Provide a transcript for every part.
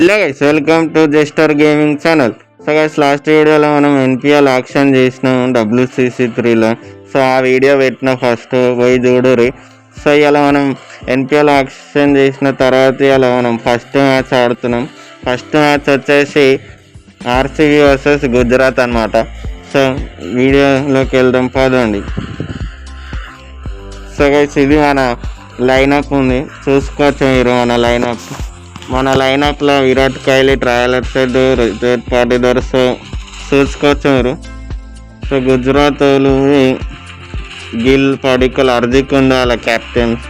Hello guys, welcome to Juster gaming channel. So guys, last వీడియోలో మనం NPL auction చేసినాం WCC3లో. So ఆ video పెట్టిన ఫస్ట్ పోయి చూడుర్రి. సో ఇలా మనం ఎన్పిఎల్ ఆక్షన్ చేసిన తర్వాత ఇలా మనం ఫస్ట్ మ్యాచ్ ఆడుతున్నాం. ఫస్ట్ మ్యాచ్ వచ్చేసి ఆర్సీబీ వర్సెస్ గుజరాత్ అనమాట. సో వీడియోలోకి వెళ్దాం పదండి. సో గైస్, ఇది మన లైనప్ ఉంది, చూసుకోవచ్చు మీరు. మన లైనప్లో విరాట్ కోహ్లీ, ట్రావెలర్ సెడ్, థర్డ్ పార్టీదర్స్ చూసుకోవచ్చు మీరు. సో గుజరాత్ వాళ్ళు గిల్, పడికల్, హార్దిక్ ఉండాల కెప్టెన్స్.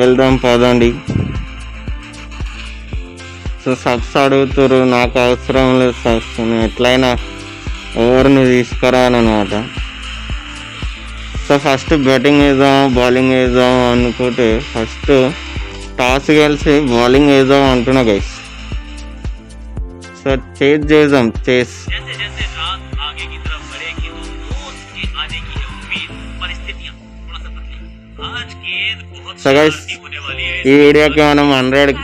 వెళ్దాం పదండి. సో సబ్స్ అడుగుతారు, నాకు అవసరం లేదు సబ్స్, ఎట్లయినా ఓవర్ని తీసుకురానమాట. సో ఫస్ట్ బ్యాటింగ్ వేద్దాం బౌలింగ్ వేద్దాం అనుకుంటే ఫస్ట్ టాస్ గెలిచి బౌలింగ్ వేద్దాం అంటున్నా గైస్. సో చేద్దాం. సో గైస్, ఈ వీడియోకి మనం 100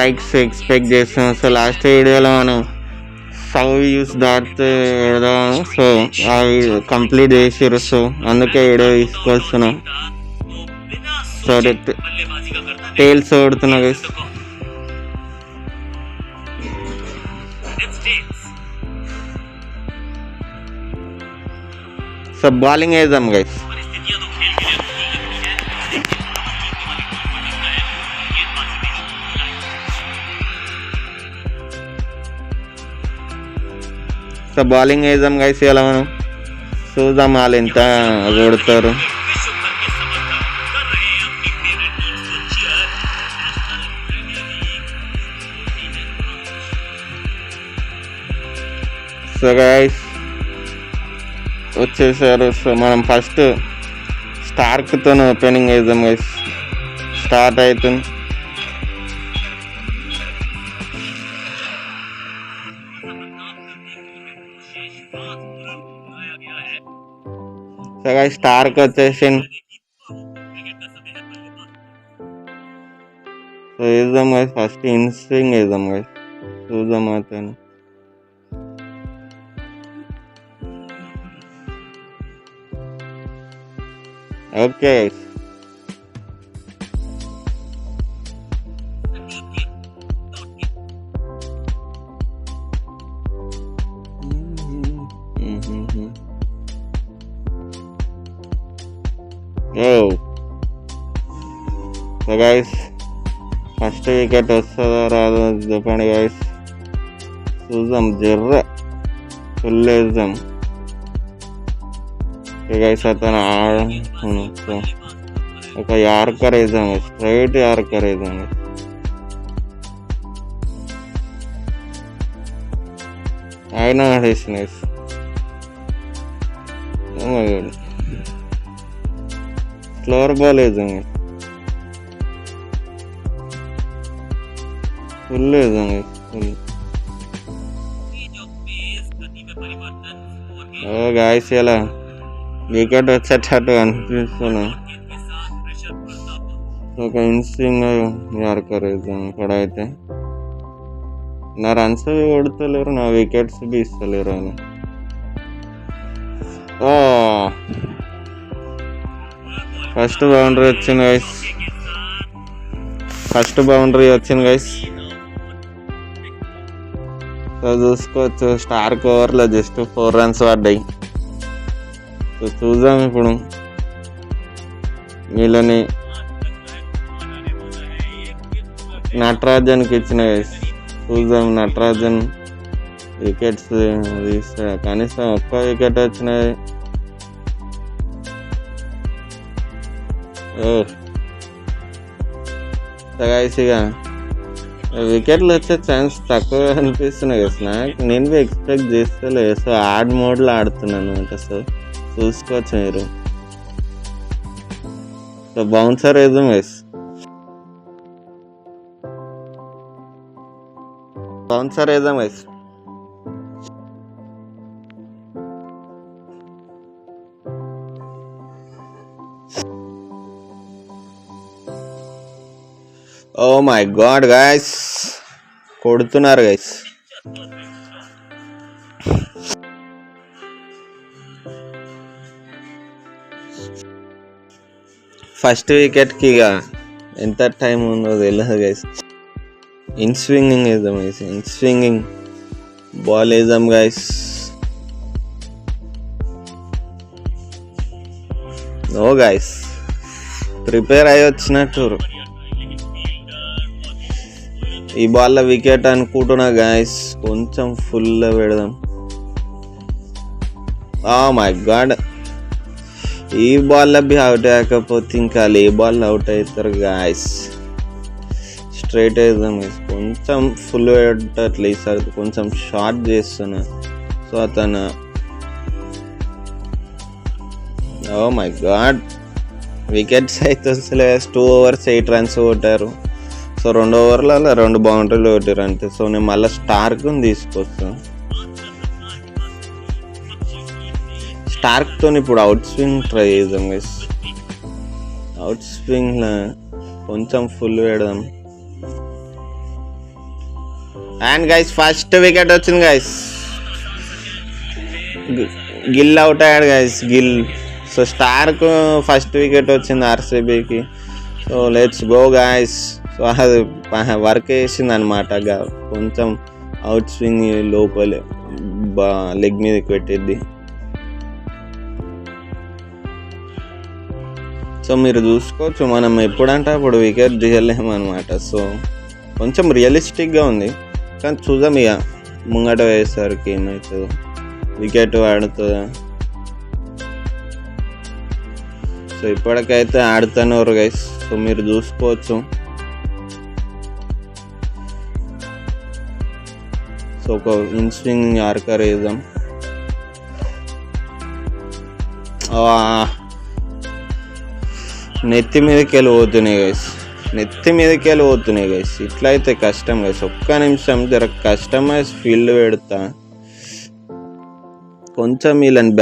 likes ఎక్స్పెక్ట్ చేస్తున్నాం. సో లాస్ట్ వీడియోలో మనం వ్యూస్ దాటితే పెడదాము. సో అవి కంప్లీట్ చేసారు. సో అందుకే వీడియో తీసుకొస్తున్నాం. సో టేల్స్ ఓడుతున్నా గైస్. సో బౌలింగ్ వేద్దాం గైస్. సో బౌలింగ్ వేద్దాం గైస్. ఇలా మనం చూద్దాం వాళ్ళు ఎంత కొడతారు. సో గైస్ వచ్చేసారు. సో మనం ఫస్ట్ స్టార్క్తో ఓపెనింగ్ వేద్దాం గైస్. స్టార్ట్ అవుతుంది. సో గైస్, స్టార్క్ వచ్చేసి సో వేద్దాం గైస్. ఫస్ట్ ఇన్స్వింగ్ వేద్దాం గైస్. చూద్దాం అతను. Okay guys, so guys first wicket వస్తుందో రాదో చెప్పండి గైస్. చూద్దాం, జర్ర ఫుల్ వేద్దాం. గైస్ అతను సో ఒక యార్కర్ వేద్దాం, స్ట్రైట్ యార్కర్ వేద్దాం. ఆయన ఆడేసిన స్లోవర్ బాల్ వేద్దాం, ఫుల్ వేద్దాం ఫుల్. ఓ గాయస్, ఇలా వికెట్ వచ్చేటట్టు అనిపిస్తున్నా. ఒక ఇన్స్వింగ్ యార్కర్ వేద్దాం. ఇక్కడైతే నా రన్స్ కొడతలేరు, నా వికెట్స్ ఇస్తలేరు అని. ఫస్ట్ బౌండరీ వచ్చింది గైస్. సో చూసుకోవచ్చు, స్టార్క్ ఓవర్లో జస్ట్ 4 runs పడ్డాయి. సో చూద్దాం ఇప్పుడు వీళ్ళని నటరాజన్కి ఇచ్చిన గైస్. చూద్దాం నటరాజన్ వికెట్స్ తీస్తాడు. కనీసం ఒక్క వికెట్ వచ్చినాయి. గైస్ ఇక వికెట్లు వచ్చే ఛాన్స్ తక్కువ అనిపిస్తున్నాయి కదా నాకు. నేను ఎక్స్పెక్ట్ చేస్తలే. సో ఆడ్ మోడ్లో ఆడుతున్నాను అనమాట. సో చూసుకోవచ్చు మీరు. సో బౌన్సర్ వేద్దాం guys. Oh my god, guys. కొడుతున్నారు గైస్. ఫస్ట్ వికెట్కి ఇక ఎంత టైం ఉందో తెలియదు గైస్. ఇన్ స్వింగింగ్ వేద్దాం గైస్, ఇన్ స్వింగింగ్ బాల్ వేద్దాం గైస్. నో గైస్, ప్రిపేర్ అయ్యి వచ్చినట్టు. ఈ బాల్లో వికెట్ అనుకుంటున్నా గైస్, కొంచెం ఫుల్ పెడదాం. మై గాడ్, ఈ బాల్లో బి అవుట్ అయ్యకపోతే ఇంకా ఏ బాల్ అవుట్ అవుతారు గాయస్. స్ట్రైట్ వేద్దాం గైస్, కొంచెం ఫుల్ పెట్టట్లే ఈసారి, కొంచెం షార్ట్ చేస్తున్నా. సో అతను మై గాడ్, వికెట్స్ అయితే అసలు 2 overs 8 runs కొట్టారు. సో 2 overలలో 2 బౌండరీలు కొట్టారు అంతే. సో నేను మళ్ళీ స్టార్క్ని తీసుకొస్తాను. స్టార్క్తో ఇప్పుడు అవుట్ స్వింగ్ ట్రై చేద్దాం గైస్. అవుట్ స్వింగ్లో కొంచెం ఫుల్ పెడదాం. అండ్ గైస్ ఫస్ట్ వికెట్ వచ్చింది గైస్. గిల్ అవుట్ అయ్యాడు guys, Gill. So Starc first wicket వచ్చింది ఆర్సీబీకి. So let's go guys. So అది వర్క్ వేసింది అనమాట. కొంచెం అవుట్ స్వింగ్ లోపలే లెగ్ మీదకి పెట్టిద్ది. సో మీరు చూసుకోవచ్చు, మనం ఎప్పుడంటే అప్పుడు వికెట్ తీయలేము అనమాట. సో కొంచెం రియలిస్టిక్గా ఉంది, కానీ చూద్దాం ఇక ముంగట వేసేసరికి ఏమవుతుందో. వికెట్ ఆడుతుందా? సో ఇప్పటికైతే ఆడుతున్నారు గైస్. సో మీరు చూసుకోవచ్చు. సో ఒక ఇన్ స్వింగ్ యార్కర్ వేద్దాం. నెత్తి మీదకి వెళ్ళిపోతున్నాయి గైస్, నెత్తి మీదకి వెళ్ళిపోతున్నాయి గైస్. ఇట్లా అయితే కష్టం గైస్. ఒక్క నిమిషం జర కస్టమైజ్ ఫీల్డ్ పెడతా, కొంచెం వీళ్ళని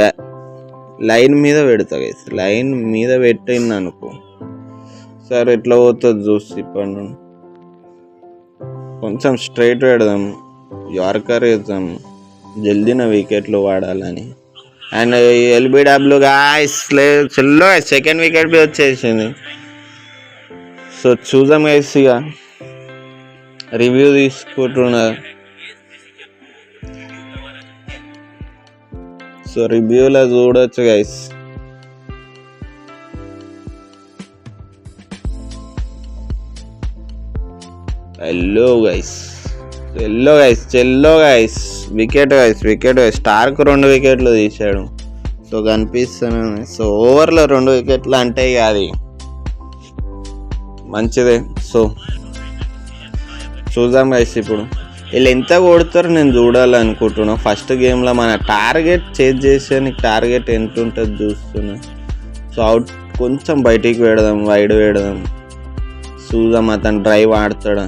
లైన్ మీద పెడతా గైస్. లైన్ మీద పెట్టింది అనుకో, సరే ఎట్లా పోతుంది చూసి. ఇప్పుడు కొంచెం స్ట్రైట్ పెడదాం, యార్కర్ వేద్దాం, జల్దీ నా వికెట్లు వాడాలని. అండ్ ఎల్బిడబ్ల్యూ గాయస్ చెల్లో సెకండ్ వికెట్ బి వచ్చేసింది. సో చూద్దాం గైస్, ఇక రివ్యూ తీసుకుంటున్నారు. సో రివ్యూలో చూడొచ్చు guys. Yellow guys, yellow guys, చెల్లో guys, wicket guys, wicket guys. Starc 2 వికెట్లు తీశాడు. సో కనిపిస్తున్నాను. సో ఓవర్లో 2 వికెట్లు అంటే ఇక అది మంచిదే. సో చూద్దాం గైస్, ఇప్పుడు వీళ్ళు ఎంత కొడతారు నేను చూడాలనుకుంటున్నాను. ఫస్ట్ గేమ్లో మన టార్గెట్ చేంజ్ చేసే టార్గెట్ ఎంత ఉంటుంది చూస్తున్నా. సో అవుట్ కొంచెం బయటికి పెడదాం, వైడ్ పెడదాం, చూద్దాం అతను డ్రైవ్ ఆడతాడు.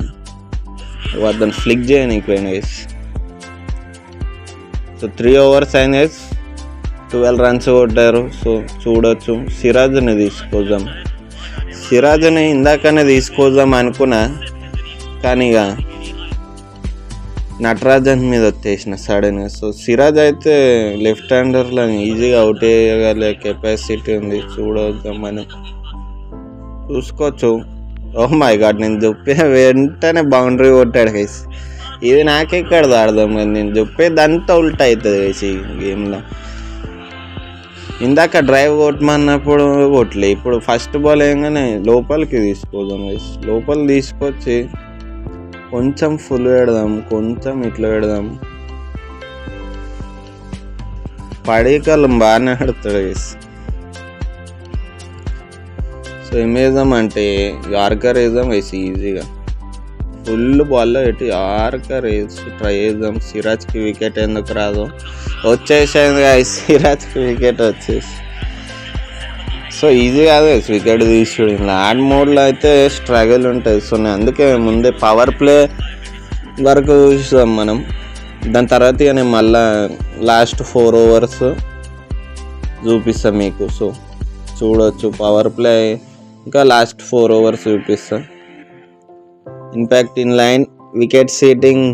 అతను ఫ్లిక్ చేయనీకి పోయిన గైస్. సో 3 overs అయిన గైస్, 12 runs కొట్టారు. సో చూడొచ్చు. సిరాజ్ని తీసుకొద్దాం. సిరాజ్ని ఇందాకనే తీసుకొద్దాం అనుకున్నా, కానీ ఇక నటరాజన్ మీద వచ్చేసిన సడన్గా. సో సిరాజ్ అయితే లెఫ్ట్ హ్యాండర్లో ఈజీగా అవుట్ వేయగల కెపాసిటీ ఉంది. చూడొద్దాం మనం, చూసుకోవచ్చు. ఓ మై గాడ్, నేను చెప్పే వెంటనే బౌండరీ కొట్టాడు గైస్. ఇది నాకెక్కడ ఆడదాం కానీ నేను చెప్పేదంతా ఉల్టా అవుతుంది గైస్ ఈ గేమ్లో. ఇందాక డ్రైవ్ కొట్టమన్నప్పుడు కొట్టలే, ఇప్పుడు ఫస్ట్ బాల్ వేయగానే లోపలికి తీసుకోదాం గైస్. లోపల తీసుకొచ్చి కొంచెం ఫుల్ పెడదాం, కొంచెం ఇట్లా పెడదాం. పడేకాలం బాగానే ఆడతాడు గైస్. సో ఏం వేద్దాం అంటే యార్కర్ వేద్దాం గైస్. ఈజీగా ఫుల్ బాల్లో పెట్టి యార్కర్ వేసి ట్రై చేద్దాం. సిరాజ్కి వికెట్ ఎందుకు రాదు? వచ్చేసింది గైస్, సిరాజ్కి వికెట్ వచ్చేసి. సో ఈజీ కాదు వికెట్ తీసుడు. ల్యాండ్ మోడ్లో అయితే స్ట్రగుల్ ఉంటుంది. సో నేను అందుకే ముందే పవర్ ప్లే వరకు చూస్తాం మనం. దాని తర్వాత ఇక నేను మళ్ళీ లాస్ట్ 4 overs చూపిస్తాను మీకు. సో చూడవచ్చు, పవర్ ప్లే ఇంకా లాస్ట్ 4 overs చూపిస్తాను. In fact in line wicket seating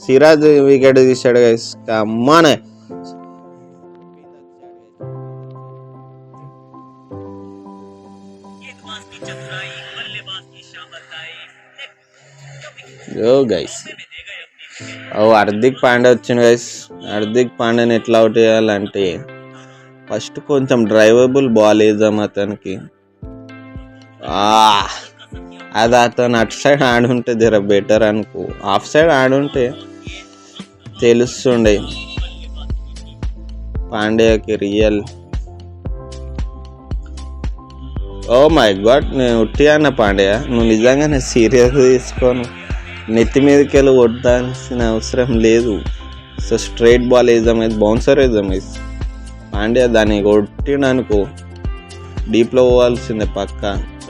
Siraj wicket తీశాడు గైస్. కమ్మానే గైస్. హార్దిక్ పాండ్యా వచ్చింది గైస్. హార్దిక్ పాండ్యాని ఎట్లా అవుట్ చేయాలంటే ఫస్ట్ కొంచెం డ్రైవబుల్ బాల్ వేద్దాం అతనికి. అది అతను అటు సైడ్ ఆడుంటే జర బెటర్ అనుకో. ఆఫ్ సైడ్ ఆడుంటే తెలుస్తుండే పాండ్యాకి రియల్. ఓ మై గాడ్, నేను ఉట్టి అన్న పాండ్యా, నువ్వు నిజంగానే సీరియస్ తీసుకోను. నెత్తి మీదకి వెళ్ళి కొట్టాల్సిన అవసరం లేదు. సో స్ట్రైట్ బాల్ వేద్దాం, అయితే బౌన్సర్ వేద్దాం. పాండ్యా దాన్ని కొట్టిననుకో డీప్లో పోవాల్సిందే పక్క.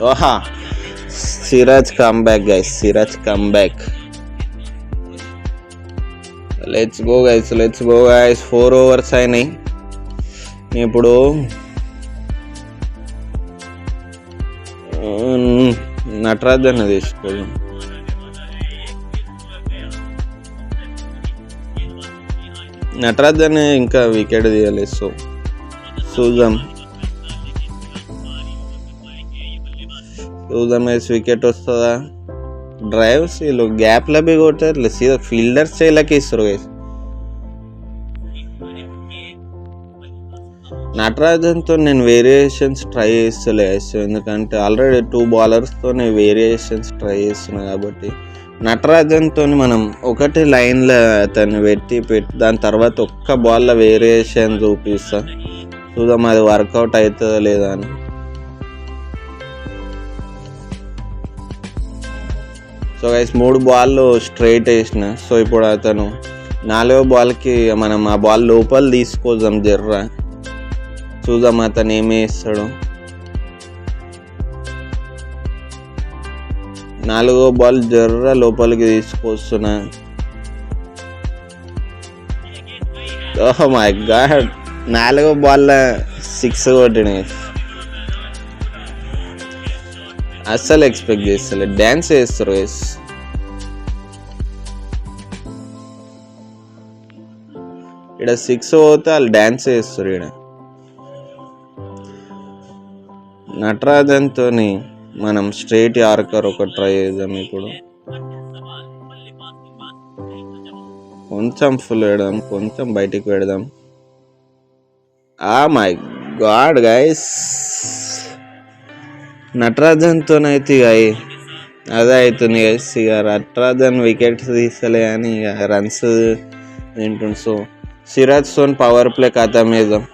ఓహా, Siraj come back guys, Siraj come back. Let's go guys, let's go guys. 4 overs అయినాయి. ఇప్పుడు నటరాజన్ తీసుకోదాం. నటరాజన్ ఇంకా వికెట్ తీయలేదు. సో చూద్దాం వేసి వికెట్ వస్తుందా. డ్రైవ్స్ వీళ్ళు గ్యాప్లో బి కొట్టారు, సీదా ఫీల్డర్స్ చేయలేక ఇస్తారు గైస్. నటరాజన్తో నేను వేరియేషన్స్ ట్రై చేస్తలే, ఎందుకంటే ఆల్రెడీ 2 bowlersతో వేరియేషన్స్ ట్రై చేస్తున్నా కాబట్టి. నటరాజన్తో మనం ఒకటి లైన్లో అతన్ని పెట్టి దాని తర్వాత ఒక్క బాల్లో వేరియేషన్ చూపిస్తా. చూద్దాం అది వర్కౌట్ అవుతుందా లేదా అని. సో గైస్ 3 balls స్ట్రైట్ వేసిన. సో ఇప్పుడు అతను 4వ బాల్కి మనం ఆ బాల్ లోపల తీసుకోదాం జర్రా. చూద్దాం అతను ఏమి వేస్తాడు. 4వ బాల్ జర్రా లోపలికి తీసుకొస్తున్నా. ఓహ్ మై గాడ్, 4వ బాల్ 6 కొట్టినాయి. అస్సలు ఎక్స్పెక్ట్ చేస్తలే. డ్యాన్స్ చేస్తారు గైస్. ఇక్కడ 6 పోతే వాళ్ళు డ్యాన్స్ చేస్తారు. ఇక్కడ నటరాజన్తో మనం స్ట్రైట్ యార్కర్ ఒకటి ట్రై చేద్దాం. ఇప్పుడు కొంచెం ఫుల్ పెడదాం, కొంచెం బయటికి పెడదాం. మై గాడ్ గైస్, నటరాజన్తోనైతే ఇక అదే అవుతుంది గైస్. ఇక నటరాజన్ వికెట్ తీస్తలే అని ఇక రన్స్ తింటుండు. సో సిరాజ్తో పవర్ ప్లే ఖతం వేద్దాం.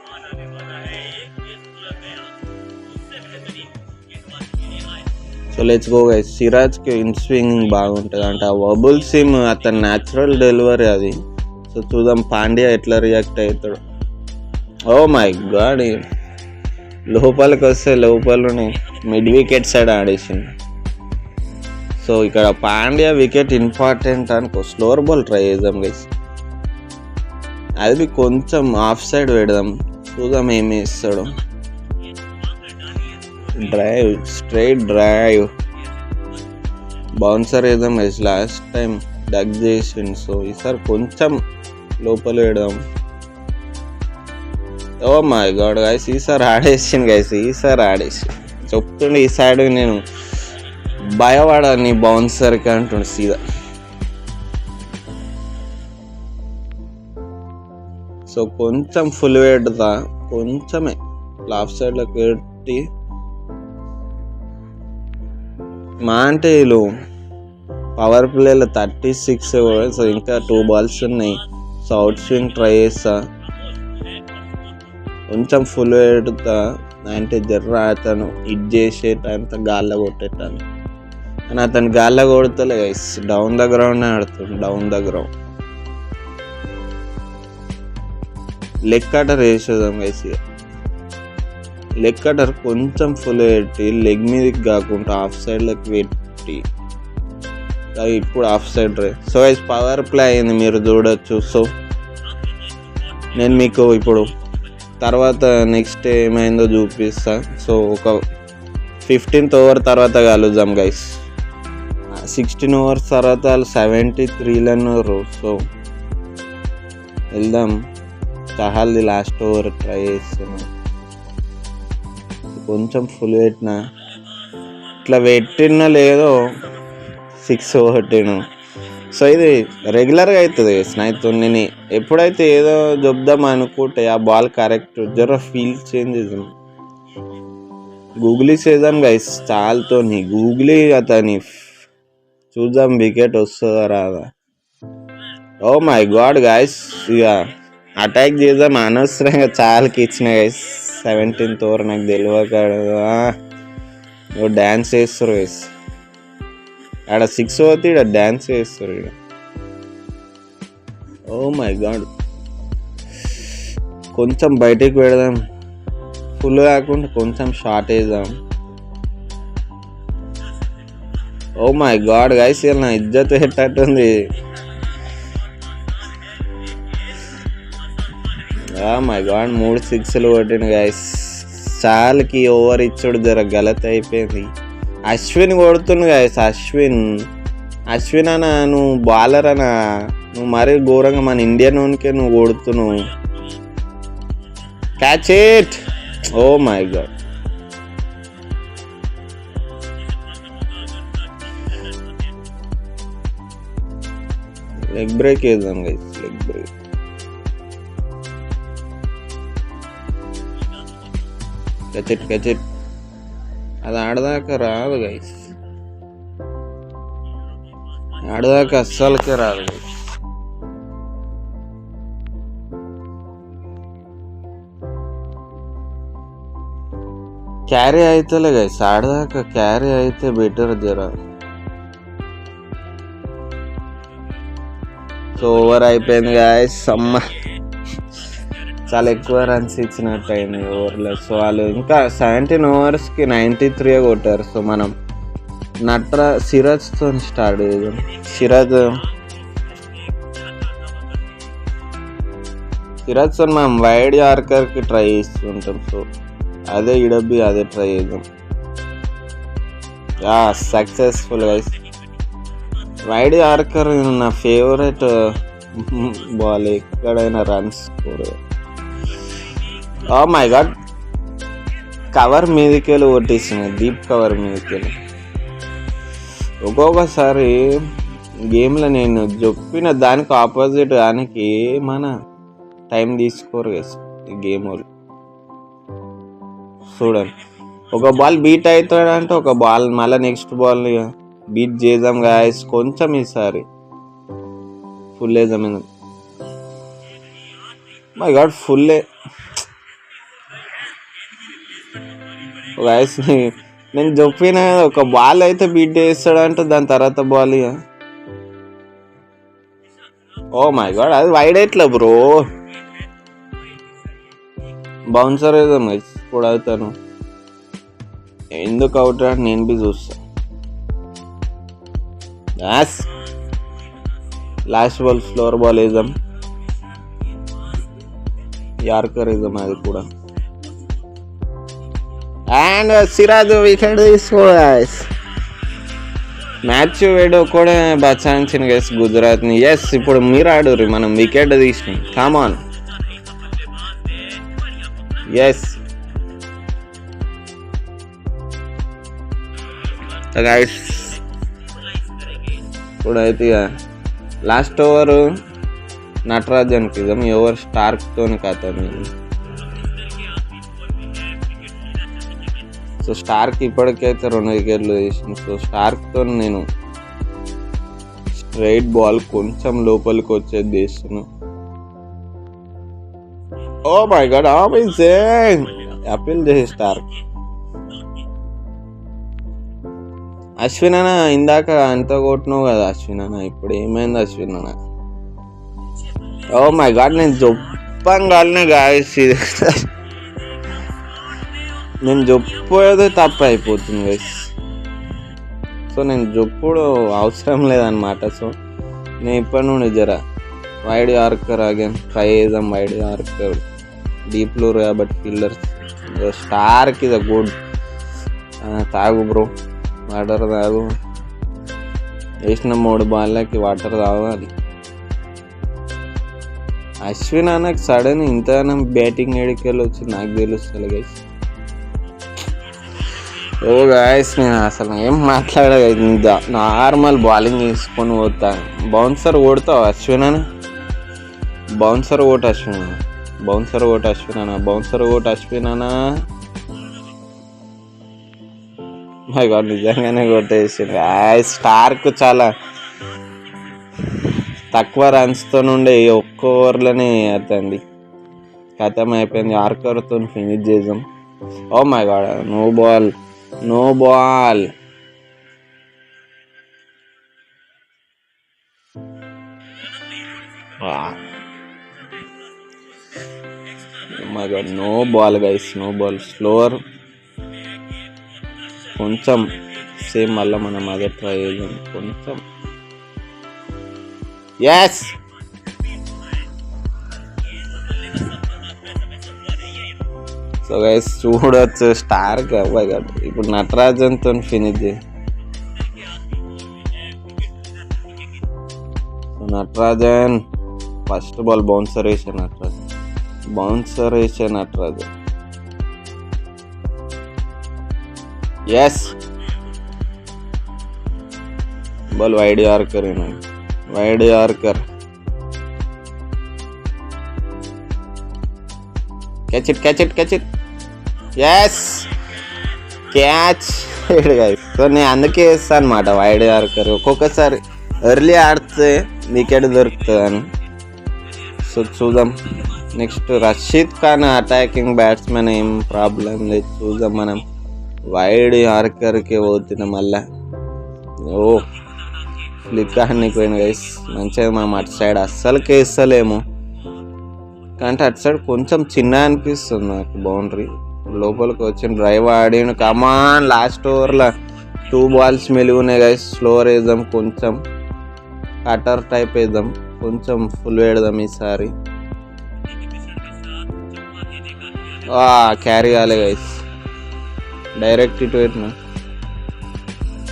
So let's go guys. సిరాజ్కి ఇన్ స్వింగ్ బాగుంటుంది అంటే ఆ వబుల్ సిమ్ అతని న్యాచురల్ డెలివరీ అది. సో చూద్దాం పాండ్యా ఎట్లా రియాక్ట్ అవుతాడు. ఓ మై గాడ్, లోపలికి వస్తే లోపలని మిడ్ వికెట్ సైడ్ ఆడేసింది. సో ఇక్కడ పాండ్యా వికెట్ ఇంపార్టెంట్ అనుకో. స్లోవర్ బాల్ ట్రై చేద్దాం గైస్. అది కొంచెం ఆఫ్ సైడ్ పెడదాం. చూద్దాం ఏమి ఇస్తాడు. డ్రైవ్, స్ట్రైట్ డ్రైవ్, బౌన్సర్ వేద్దాం గైస్. లాస్ట్ టైం డగ్ చేసిండు. సో ఈసారి కొంచెం లోపల వేద్దాం. ఓ మై గాడ్ గైస్, ఈసారి ఆడేసిండు గైస్. ఈసారి ఆడేసి చెప్తుండే ఈ సైడ్ నేను భయపడాను బౌన్సర్కి అంటుండు సీదా. సో కొంచెం ఫుల్ పెడతా, కొంచెమే లాఫ్ సైడ్లోకి పెట్టి. మా అంటే వీళ్ళు పవర్ ప్లేలో 36. సో ఇంకా 2 balls ఉన్నాయి. సో అవుట్ స్వింగ్ ట్రై చేస్తా, కొంచెం ఫుల్ పెడతా. అంటే జర్ర అతను ఇది చేసేటంత గాల్లో కొట్టేటాను కానీ అతను గాల్లో కొడతలే గైస్. డౌన్ ద గ్రౌండ్ ఆడుతుంది, down the ground. Leg cutter వేసేద్దాం గైస్. లెగ్ కటర్ కొంచెం ఫుల్ పెట్టి లెగ్ మీదకి కాకుండా ఆఫ్ సైడ్లోకి పెట్టి ఇప్పుడు of side ray. So guys power play అయింది, మీరు చూడొచ్చు. సో నేను మీకు ఇప్పుడు తర్వాత నెక్స్ట్ ఏమైందో చూపిస్తా. సో ఒక 15th over తర్వాత కలుద్దాం గైస్. 16 ఓవర్స్ తర్వాత వాళ్ళు 73 అన్నారు. సో వెళ్దాం. చహాల్ది లాస్ట్ ఓవర్ ట్రై చేస్తున్నాం. కొంచెం ఫుల్ పెట్టినా, ఇట్లా పెట్టినా లేదో 6 కొట్టిను. సో ఇది రెగ్యులర్గా అవుతుంది స్నేహితు. నేను ఎప్పుడైతే ఏదో చెప్దాం అనుకుంటే ఆ బాల్ కరెక్ట్ జర ఫీల్ చేంజ్ చేద్దాం. గూగులీ చేద్దాం గైస్, చాలతో గూగులీ అతని చూద్దాం వికెట్ వస్తుందా రాదా. ఓ మై గాడ్ గైస్, ఇక అటాక్ చేద్దాం. అనవసరంగా చాలాకి ఇచ్చిన గైస్ 17th ఓవర్. నాకు తెలియక డ్యాన్స్ చేస్తారు గైస్. ఆడ 6 పోతే ఇక్కడ డ్యాన్స్ చేస్తారు. ఇక్కడ ఓ మై గాడ్, కొంచెం బయటికి పెడదాం. ఫుల్ కాకుండా కొంచెం షార్ట్ వేద్దాం. ఓ మై గాడ్ గైస్, ఇలా నా ఇజ్జత్ పెట్టట్టుంది. మై గాడ్ 3 6లు కొట్టిన గైస్. చాలాకి ఓవర్ ఇచ్చుడు జర గలత్ అయిపోయింది. అశ్విన్ కొడుతుంది గైస్. అశ్విన్ అన్న, నువ్వు బౌలర్ అన్న, నువ్వు మరీ ఘోరంగా మన ఇండియన్ ఓన్కే నువ్వు కొడుతున్నావు. Catch it. Oh my god, leg break వేద్దాం guys, leg break. Catch it. అది ఆడదాకా రాదు గైస్, ఆడదాకా అస్సలకే రాదు గైస్. క్యారీ అయితేలే గైస్, ఆడదాకా క్యారీ అయితే బెటర్ జరా. సో ఓవర్ అయిపోయింది గాయస్. అమ్మ చాలా ఎక్కువ రన్స్ ఇచ్చినట్టు అయింది ఓవర్లో. సో వాళ్ళు ఇంకా 17 ఓవర్స్కి 93 కొట్టారు. సో మనం సిరాజ్తో స్టార్ట్ చేద్దాం. సిరాజ్తో మనం వైడ్ యార్కర్కి ట్రై చేస్తుంటాం. సో అదే ఈడబ్బి అదే ట్రై చేద్దాం. Successful guys. వైడ్ యార్కర్ నా ఫేవరెట్ బాల్, ఎక్కడైనా runs score. Oh my god, cover మీదకెళ్ళి కొట్టేసింది, డీప్ కవర్ మీదకెళ్ళి. ఒక్కొక్కసారి గేమ్లో నేను చెప్పిన దానికి ఆపోజిట్ దానికి మన టైం తీసుకోరు గైస్ ఈ గేమ్ వాళ్ళు. చూడండి, ఒక బాల్ బీట్ అవుతాడంటే ఒక బాల్ మళ్ళీ నెక్స్ట్ బాల్ బీట్ చేద్దాం గాయస్. కొంచెం ఈసారి ఫుల్ వేద్దాం. మై గాడ్, ఫుల్లే గాయస్. నేను చెప్పిన ఒక బాల్ అయితే బీట్ చేస్తాడంటే దాని తర్వాత బాల్. ఓ మై గాడ్, అది వైడ్ ఎట్లా బ్రో. బౌన్సర్ వేద్దాం గైస్, ఇప్పుడు అవుతాను. ఎందుకు అవుట్ అంటే నేను బి చూస్తా. లాస్ట్ బాల్ ఫ్లోర్ బాల్ వేద్దాం, యార్కర్ వేద్దాం అది కూడా. అండ్ సిరాజ్ వికెట్ తీసుకో గైస్. మ్యాచ్ వేడు కూడా బచాయించిన గైస్ గుజరాత్ని. ఎస్, ఇప్పుడు మీరు ఆడుర్రి, మనం వికెట్ తీసినాం. Come on. ఎస్ గైస్, ఇప్పుడైతే లాస్ట్ ఓవర్ నటరాజన్కి ఇద్దాం. ఈ ఓవర్ స్టార్క్తో కథ. సో స్టార్క్ ఇప్పటికైతే 2 వికెట్లు వేసింది. సో స్టార్క్తో నేను స్ట్రైట్ బాల్ కొంచెం లోపలికి వచ్చేది చేస్తున్నాను. ఓ మై గాడ్, అప్పీల్ చేసి స్టార్క్. అశ్విన్ అన్న ఇందాక అంత కొట్టినావు కదా అశ్విన్ అన్న, ఇప్పుడు ఏమైంది అశ్విన్ అన్న? ఓ మై గాడ్, నేను చెప్పంగానే గాయస్, నేను చెప్పేది తప్పు అయిపోతుంది గైస్. సో నేను చెప్పుడు అవసరం లేదనమాట. సో నేను ఇప్పటి నుండి జర వైడ్ యార్కర్ అగైన్ ట్రై చేద్దాం. వైడ్ యార్కర్ డీప్ లూర్ కాబట్టి ఫీల్డర్స్. స్టార్క్ ఇది గుడ్. తాగు బ్రో, వాటర్ తాగు. వేసిన 3 బాళ్ళకి వాటర్ తాగాలి. అశ్విన్ అన్నకు సడన్ ఇంతగానం బ్యాటింగ్ ఎడికెళ్ళి వచ్చి నాకు తెలుస్తుంది గైస్. ఓ గాయస్ నేను అసలు ఏం మాట్లాడగ నార్మల్ బౌలింగ్ తీసుకొని పోతాను. బౌన్సర్ కొడతావు అశ్విన్ అన్న, బౌన్సర్ కొట్టు అశ్విన్ అన్న, బౌన్సర్ కొట్టు అశ్విన్ అన్న, బౌన్సర్ కొట్టు అశ్విన్ అన్న. మై గాడ్ నిజంగానే కొట్టేసింది. స్టార్క్ చాలా తక్కువ రన్స్తో నుండి ఒక్క ఓవర్లోనే అతండి ఖతం అయిపోయింది. ఆర్కర్తో ఫినిష్ చేద్దాం. Oh my god no ball, no ball. My god no ball guys, no ball. Slower కొంచెం సేమ్ మళ్ళీ మనం అదే ట్రై చేద్దాం కొంచెం. ఎస్ సో గైస్ చూడొచ్చు స్టార్క్ అవ్వాయి కాదు. ఇప్పుడు నటరాజన్తో ఫినిష్ చేయి. నటరాజన్ ఫస్ట్ బాల్ బౌన్సర్ వేసే నటరాజన్, బౌన్సర్ వేసే Natarajan. Yes ball wide yorker, wide yorker. catch it, catch it, catch it. yes catch. So నేను అందుకే వేస్తాను అనమాట వైడ్ యార్కర్. ఒక్కొక్కసారి ఎర్లీ ఆడితే వికెట్ దొరుకుతుంది అని. సో చూద్దాం. Next Rashid Khan attacking batsmen, ఏం ప్రాబ్లం లేదు. చూద్దాం మనం వైడ్ యార్కర్కి పోతున్నాం మళ్ళా. ఓ ఫ్లిప్ ఆడనికి పోయిన గైస్ మంచిగా. మనం అటు సైడ్ అస్సలు వేస్తలేము కానీ అటు సైడ్ కొంచెం చిన్న అనిపిస్తుంది నాకు బౌండరీ. లోపలికి వచ్చిన డ్రైవ్ ఆడిన కమాన్. లాస్ట్ ఓవర్లో 2 balls మెలుగున్నాయి గైస్. స్లోవర్ వేద్దాం కొంచెం, కటర్ టైప్ వేద్దాం కొంచెం, ఫుల్ వేద్దాం ఈసారి. క్యారీ కాలే గైస్, డైరెక్ట్ ఇటు పెట్టినా.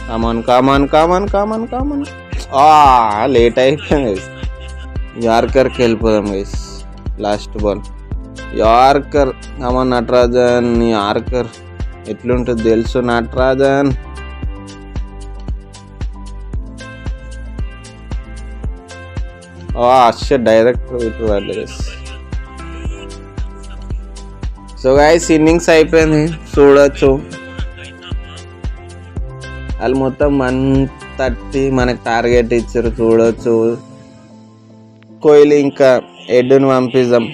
Common common common common common. Late అయిపోయింది గైస్. యార్కర్కి వెళ్ళిపోదాం guys. Last ball yorker. Common Natarajan. Yorker ఎట్లుంటుంది తెలుసు నటరాజన్. డైరెక్ట్ ఇటు వాళ్ళు గైస్. సో గైస్ ఇన్నింగ్స్ అయిపోయింది చూడొచ్చు. వాళ్ళు మొత్తం 130 మనకు టార్గెట్ ఇచ్చారు చూడొచ్చు. కోహ్లీ ఇంకా ఎడ్డును పంపిద్దాం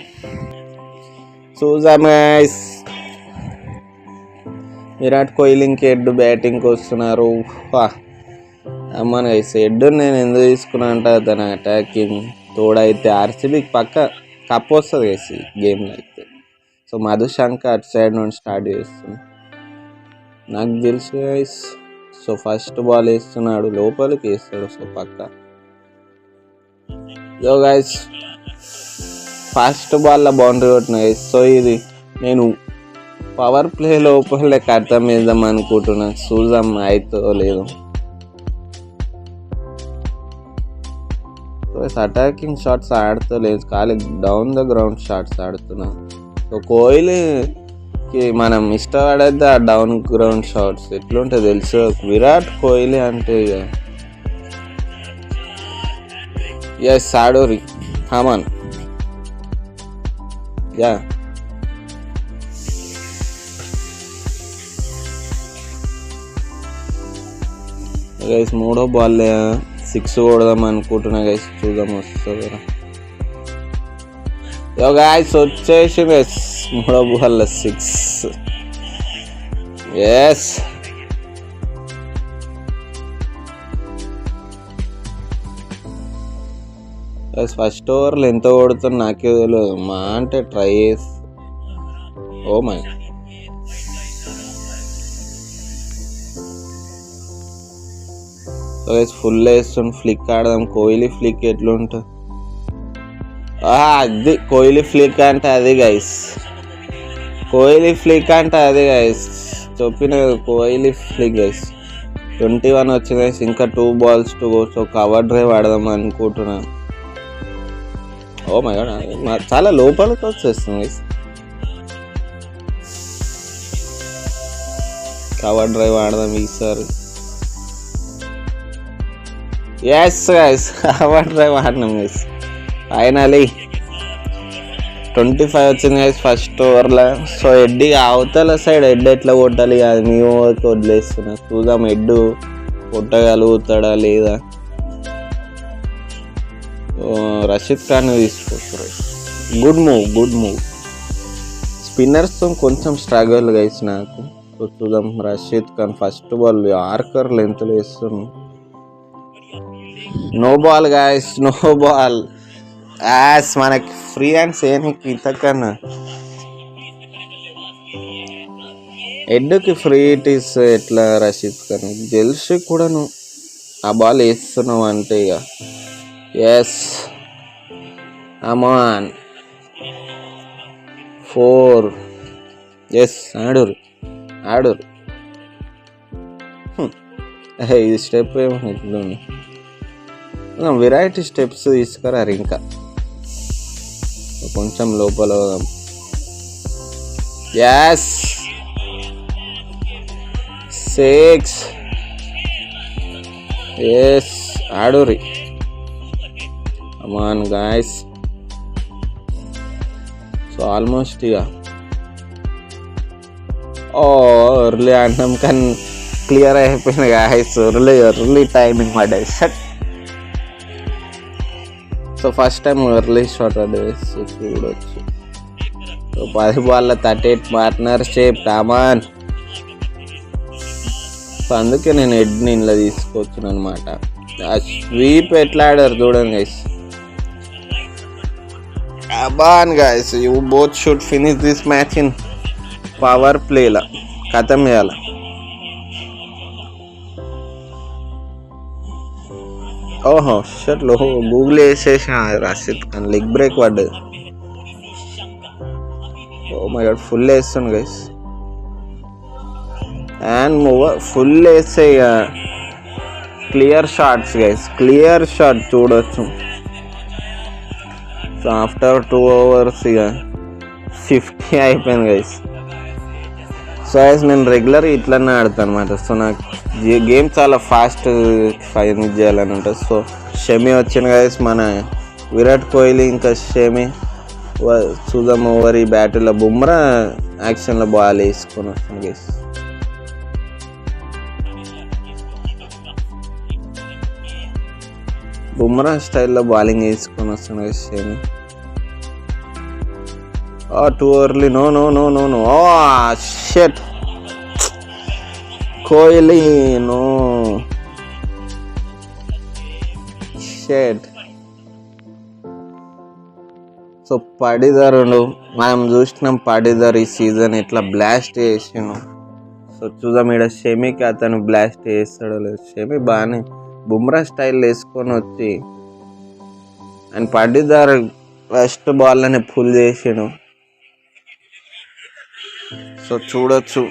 చూద్దాం గైస్. విరాట్ కోహ్లీ ఇంకా ఎడ్డు బ్యాటింగ్కి వస్తున్నారు. అమ్మను గైస్ ఎడ్డు నేను ఎందుకు తీసుకున్నా అంటే తన అటాకింగ్ తోడైతే ఆర్సీబీకి పక్క కప్ వస్తుంది గైస్ ఈ గేమ్లో అయితే. సో మధుశంక అటు సైడ్ నుండి స్టార్ట్ చేస్తుంది నాకు తెలుసు గైస్. సో ఫస్ట్ బాల్ వేస్తున్నాడు, లోపలికి వేస్తాడు. సో పక్క సో గైస్ ఫస్ట్ బాల్లో బౌండరీ కొట్టిన గైస్. సో ఇది నేను పవర్ ప్లే లోపలే కడతాం వేద్దాం అనుకుంటున్నాను. చూద్దాం అవుతో లేదు. సో అటాకింగ్ షాట్స్ ఆడతలేదు, ఖాళీ డౌన్ ద గ్రౌండ్ షాట్స్ ఆడుతున్నా. సో కోహ్లీకి మనం ఇష్టపడేది ఆ డౌన్ గ్రౌండ్ షాట్స్. ఎట్లుంటే తెలుసు విరాట్ కోహ్లీ అంటే. ఎస్ ఆడోరి కమాన్. యా గైస్ 3వ బాల్ 6 కొడదాం అనుకుంటున్నా గైస్. చూద్దాం వస్తుంది. గైస్ వచ్చేసి గైస్ 3వ బాల్ 6. ఎస్ ఫస్ట్ ఓవర్లో ఎంత కొడుతుంది నాకే తెలియదు. మా అంటే ట్రై చేసి ఓ మై ఫుల్ వేస్తుంది. ఫ్లిక్ ఆడదాం. కోహ్లీ ఫ్లిక్ ఎట్లుంటుంది అది. కోహ్లీ ఫ్లిక్ అంటే అది గైస్, కోహ్లీ ఫ్లిక్ అంటే అది గైస్. చెప్పిన కోహ్లీ ఫ్లిక్ గైస్. 21 వచ్చింది గైస్. ఇంకా 2 balls to go. So cover drive ఆడదాం అనుకుంటున్నాను. ఓ మై గాడ్, చాలా లోపలికి వచ్చేస్తుంది గైస్. కవర్ డ్రైవ్ ఆడదాం ఈసారి. ఎస్ గైస్, కవర్ డ్రైవ్ ఆడినాం గైస్. ఫైనలీ 25 వచ్చింది గైస్ ఫస్ట్ ఓవర్లో. సో హెడ్ అవతల సైడ్ హెడ్ ఎట్లా కొట్టాలి అది మీ ఓవర్కి వదిలేస్తున్నా. చూద్దాం హెడ్ కొట్టగలుగుతాడా లేదా. రషీద్ ఖాన్ తీసుకొస్తారు. Good move. స్పిన్నర్స్తో కొంచెం స్ట్రగల్ గైస్ నాకు. సో చూద్దాం. Rashid Khan first ball yorker లెంత్లో వేస్తున్నాం. No ball guys, no ball. As మనకి ఫ్రీ హ్యాండ్స్ ఏనికి ఇంతకన్నా హెడ్కి ఫ్రీ ఇటీస్ ఎట్లా రషీద్ ఖాన్ గెలిచి కూడా నువ్వు ఆ బాల్ వేస్తున్నావు అంటే ఇక ఎస్ అమాన్ 4. ఎస్ ఆడూరు ఈ స్టెప్ ఏమో ఇట్లా వెరైటీ స్టెప్స్ తీసుకురారు. ఇంకా కొంచెం లోపల ఎస్ 6. ఎస్ ఆడూరి అమాన్ గాయస్. సో ఆల్మోస్ట్ ఇక ఎర్లీ అంటాం కానీ క్లియర్ అయిపోయింది గాయస్. ఎర్లీ టైమింగ్ పడ్డాయి. Shot. So first time early shot అడ్వేస్ చూడవచ్చు. సో 10 బాల్ల 38 పార్ట్నర్షిప్ అమాన్. సో అందుకే నేను హెడ్ని ఇంట్లో తీసుకొచ్చాను అనమాట. ఆ స్వీప్ ఎట్లా ఆడారు చూడండి గైస్. అబాన్ guys, you both should finish this match in power ప్లేలా. ఖతం చేయాలి. ఓహో షర్ట్లో గూగుల్ వేసేసిన రషీద్ ఖాన్ లెగ్ బ్రేక్ పడ్డది. ఓ మై గాడ్, ఫుల్ వేస్తాను గైస్. అండ్ మూవ్ ఫుల్ వేస్తే ఇక clear shots guys. Clear shot చూడొచ్చు. సో ఆఫ్టర్ 2 overs ఇక 50 అయిపోయింది గైస్. సో గైస్ నేను రెగ్యులర్ ఇట్లనే ఆడతాను అనమాట. సో నాకు గేమ్ చాలా ఫాస్ట్ ఫైనిష్ చేయాలని ఉంటుంది. సో షమి వచ్చింది గైస్, మన విరాట్ కోహ్లీ ఇంకా షమి. చూద్దాం ఓవర్ ఈ బ్యాటిల్లో బుమ్రా యాక్షన్లో బాల్ వేసుకొని వస్తుంది గైస్. బుమ్రా స్టైల్లో బౌలింగ్ వేసుకొని వస్తుంది guys Shami. Too early. No. Shot. Kohli no. Shot. So పడిదారుడు మనం చూసినాం. పడిదారు ఈ సీజన్ ఎట్లా బ్లాస్ట్ చేసాను. సో చూద్దాం ఇక్కడ షమికి అతను బ్లాస్ట్ చేస్తాడో లేదు. షమి బాగానే బుమ్రా స్టైల్ వేసుకొని వచ్చి అండ్ పడిదారు ఫస్ట్ బాల్లోనే ఫుల్ చేసాను. సో చూడొచ్చు.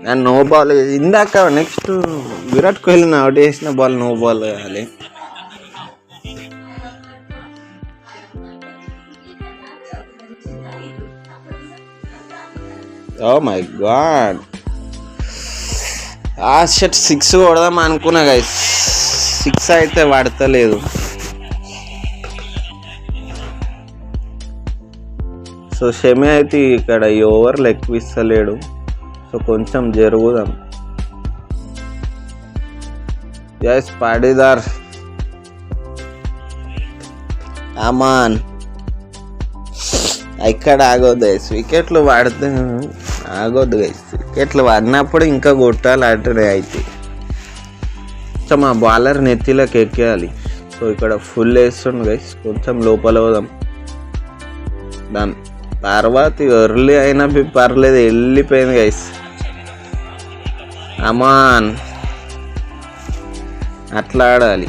అండ్ నో బాల్ ఇందాక నెక్స్ట్ విరాట్ కోహ్లీని అవుట్ చేసిన బాల్ నో బాల్ వేయాలి. ఓ మై గాడ్, ఆ షట్ 6 కొడదాం అనుకున్నా గైస్. 6 అయితే పడతలేదు. సో షమి అయితే ఇక్కడ ఈ ఓవర్లు ఎక్కువ ఇస్తలేడు. సో కొంచెం జరుగుదాం. ఎస్ పాడేదార్ అమాన్. ఇక్కడ ఆగొద్దు గైస్. వికెట్లు పడితే ఆగొద్దు గైస్. వికెట్లు పడినప్పుడు ఇంకా కొట్టాలి అటునే అయితే. సో మా బౌలర్ నెత్తిలోకి ఎక్కేయాలి. సో ఇక్కడ ఫుల్ వేస్తుండు గైస్. కొంచెం లోపల పోదాం. దాని తర్వాత ఎర్లీ అయినా పర్లేదు, వెళ్ళిపోయింది గైస్. అమాన్ అట్లా ఆడాలి.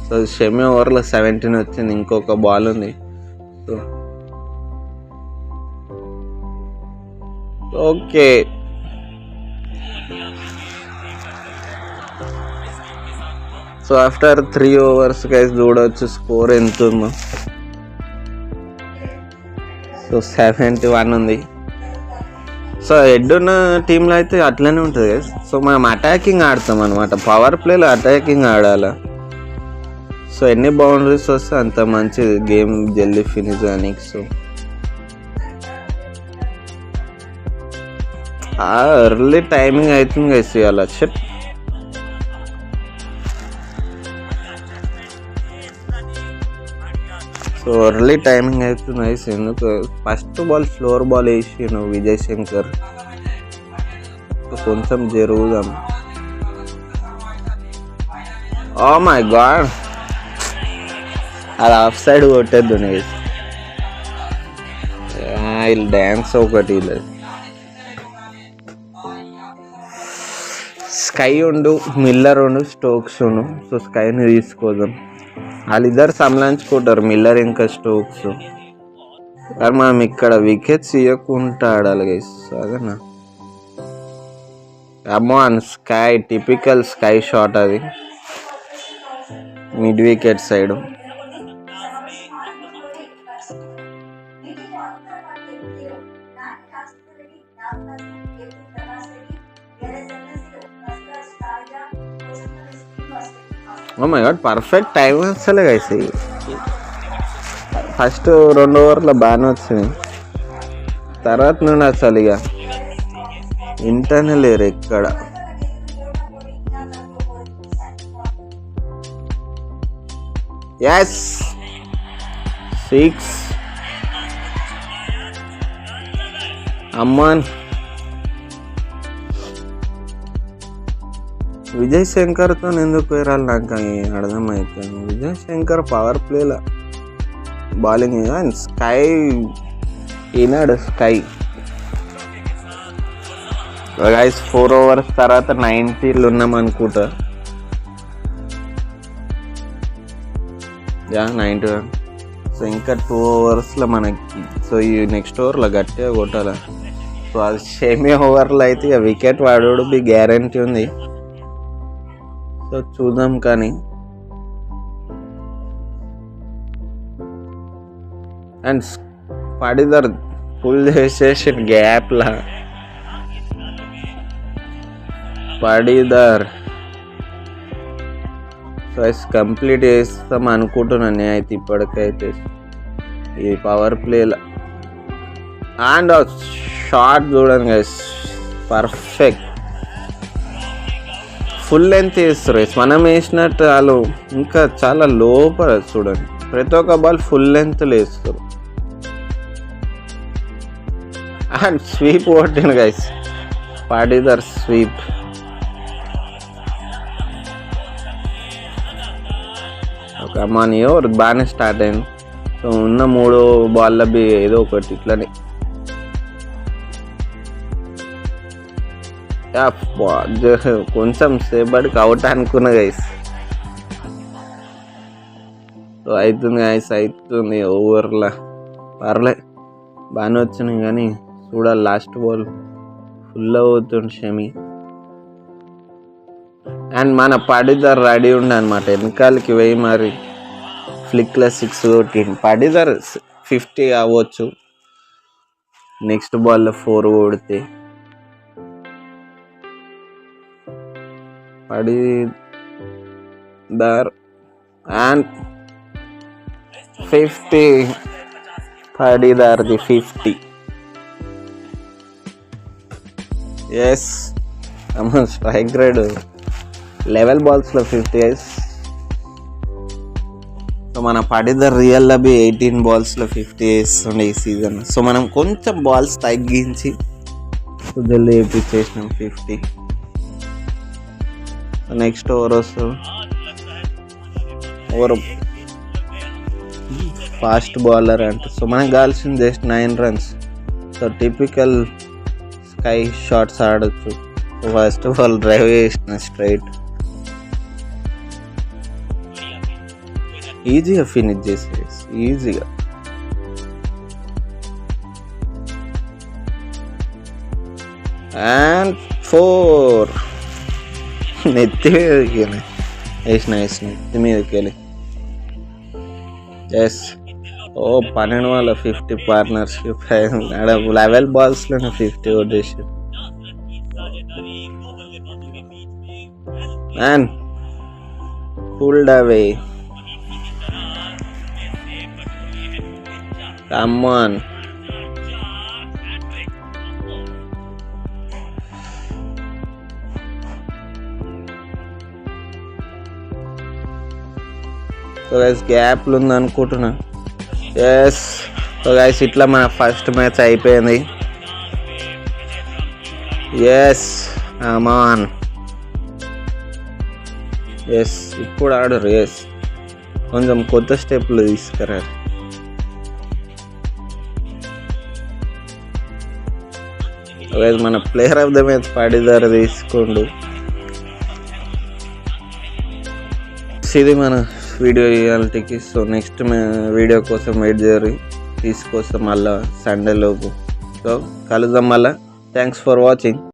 సో షమి ఓవర్లో 17 వచ్చింది. ఇంకొక బాల్ ఉంది. So okay so after 3 overs guys చూడవచ్చు స్కోర్ ఎంత ఉందో. సో 71 ఉంది. సో హెడ్ ఉన్న టీంలో అయితే అట్లనే ఉంటుంది గైస్. సో మనం అటాకింగ్ ఆడతాం అనమాట, పవర్ ప్లేలో అటాకింగ్ ఆడాలి. సో ఎన్ని బౌండరీస్ వస్తే అంత మంచిది గేమ్ జల్దీ ఫినిష్ కానీ. సో ఎర్లీ టైమింగ్ అవుతుంది గైస్ ఇవాళ. సో ఎర్లీ టైమింగ్ అవుతుంది గైస్. ఎందుకు ఫస్ట్ బాల్ ఫ్లోర్ బాల్ వేసిండు విజయ్ శంకర్. కొంచెం జరుగుదాం. ఓ మై గాడ్, అది ఆఫ్ సైడ్ కొట్టేద్దు గైస్. వీళ్ళు డ్యాన్స్ ఒకటి లేదు. స్కై ఉండు, మిల్లర్ ఉండు, స్టోక్స్ ఉండు. సో స్కైని తీసుకోదాం. వాళ్ళిద్దరు సంలాంచుకుంటారు, మిల్లర్ ఇంకా స్టోక్స్. కానీ మనం ఇక్కడ వికెట్స్ ఇవ్వకుండా ఆడాలి గైస్. అదేనా అమ్మాన్ స్కై, టిపికల్ స్కై షాట్ అది, mid wicket side. Oh my god, perfect time అసలే గైస్. ఫస్ట్ 2 ఓవర్లో బాగానే వచ్చింది, తర్వాత నుండి అసలు ఇక ఇంటనే లేరు ఎక్కడ. Yes 6 Amman. విజయ్ శంకర్తో ఎందుకు వేరాలి నాకు అర్థమైపోయింది. విజయ్ శంకర్ పవర్ ప్లేలో బౌలింగ్ అండ్ స్కై ఈనాడు. స్కై గైస్ 4 overs తర్వాత 90 ఉన్నాం అనుకుంటా. 91. సో ఇంకా 2 oversలో మనకి. సో ఈ నెక్స్ట్ ఓవర్లో గట్టిగా కొట్టాలి. సో అది సెమీ ఓవర్లో అయితే ఇక వికెట్ వాడోడు బి గ్యారంటీ ఉంది. సో చూద్దాం. కానీ అండ్ పడిదర్ ఫుల్ చేసేసి గ్యాప్లా పడిదర్. సో కంప్లీట్ చేస్తాం అనుకుంటున్నాను అయితే ఇప్పటికైతే ఈ పవర్ ప్లేలో. అండ్ షాట్ చూడండి గైస్, పర్ఫెక్ట్ ఫుల్ లెంత్ వేస్తారు. మనం వేసినట్టు వాళ్ళు ఇంకా చాలా లోపల చూడండి, ప్రతి ఒక్క బాల్ ఫుల్ లెంత్లో వేస్తారు. అండ్ స్వీప్ కొట్టిండు గైస్, పాడిదర్ స్వీప్. ఒక మన ఓవర్ బాగానే స్టార్ట్ అయింది. సో ఉన్న 3 బాల్లో ఏదో ఒకటి ఇట్లనే. కొంచెం సేపటికి అవుట్ అనుకున్నా గైస్. సో అవుతుంది గైస్, అవుతుంది ఓవర్లా. పర్లే బాగానే వచ్చినాయి కానీ చూడాలి. లాస్ట్ బాల్ ఫుల్ అవుతుంది షమి. అండ్ మన పడిదర్ రెడీ ఉండే అనమాట, వెనకాలకి పోయి మరి ఫ్లిక్లో 6 కొట్టింది. పడిదర్ 50 అవ్వచ్చు నెక్స్ట్ బాల్లో 4 కొడితే. పడిదర్ అండ్ 50. పడిదర్ది 50. Yes strike rate 11 balls 50 guys. So మన పడిదర్ రియల్ 18 balls 50 వేస్తుండే ఈ సీజన్. సో మనం కొంచెం బాల్స్ తగ్గించి జల్దీ వేయించేసినాం 50. నెక్స్ట్ ఓవర్ వస్తుంది. ఓవర్ ఫాస్ట్ బౌలర్ అంటే సో మనకు కావాల్సింది just 9 runs. So typical sky shots ఆడచ్చు. ఫస్ట్ ఆఫ్ ఆల్ డ్రైవ్ చేసిన స్ట్రైట్ ఈజీగా ఫినిష్ చేసేసి ఈజీగా. అండ్ 4 నెత్తి వేసిన మీదకి వెళ్ళి ఎస్. ఓ 12 వాళ్ళ 50 పార్ట్నర్షిప్. 11 బాల్స్లోనే 50 కొట్టేసి man pulled away. Come on. So guys గ్యాప్లు ఉంది అనుకుంటున్నా. ఎస్. సో గైస్ ఇట్లా మన ఫస్ట్ మ్యాచ్ అయిపోయింది. ఎస్ అమాన్. ఎస్ ఇప్పుడు ఆడు రేస్ కొంచెం కొత్త స్టెప్లు తీసుకురారు. మన player of the match Patidar తీసుకోండు. ఇది మన వీడియో ఇవాళకి. సో నెక్స్ట్ వీడియో కోసం వెయిట్ చేయరు, తీసుకొస్తాం మళ్ళీ సండే లోపు. సో కలుద్దాం మళ్ళీ. Thanks for watching.